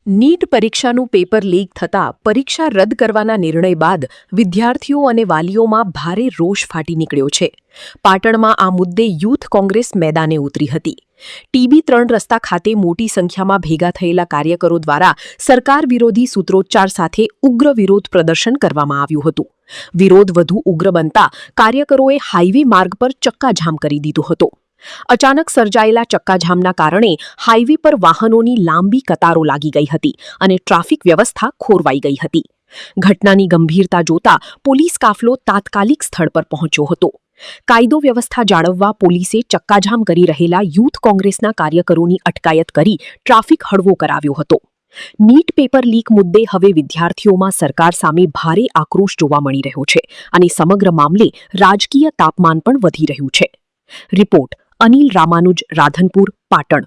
NEET પરીક્ષાનું paper leak થતાં પરીક્ષા રદ કરવાના નિર્ણય બાદ વિદ્યાર્થીઓ અને વાલીઓમાં ભારે રોષ ફાટી નીકળ્યો છે. પાટણમાં આ મુદ્દે યુથ કોંગ્રેસ મેદાને ઉતરી હતી. TB3 રસ્તા ખાતે મોટી સંખ્યામાં ભેગા થયેલા કાર્યકરો દ્વારા સરકાર વિરોધી સૂત્રોચ્ચાર સાથે ઉગ્ર વિરોધ પ્રદર્શન કરવામાં આવ્યું હતું. વિરોધ વધુ ઉગ્ર બનતા કાર્યકરોએ હાઈવે માર્ગ પર ચક્કાજામ કરી દીધો હતો. અચાનક સર્જાયેલા ચક્કાજામના કારણે હાઈવે પર વાહનોની લાંબી કતારો લાગી ગઈ હતી અને ટ્રાફિક વ્યવસ્થા ખોરવાઈ ગઈ હતી. ઘટનાની ગંભીરતા જોતા પોલીસ કાફલો તાત્કાલિક સ્થળ પર પહોંચ્યો હતો. કાયદો વ્યવસ્થા જાળવવા પોલીસે ચક્કાજામ કરી રહેલા યુથ કોંગ્રેસના કાર્યકરોની અટકાયત કરી ટ્રાફિક હળવો કરાવ્યો હતો. નીટ પેપર લીક મુદ્દે હવે વિદ્યાર્થીઓમાં સરકાર સામે ભારે આક્રોશ જોવા મળી રહ્યો છે અને સમગ્ર મામલે રાજકીય તાપમાન પણ વધી રહ્યું છે. રિપોર્ટ અનિલ રામાનુજ, રાધનપુર, પાટણ.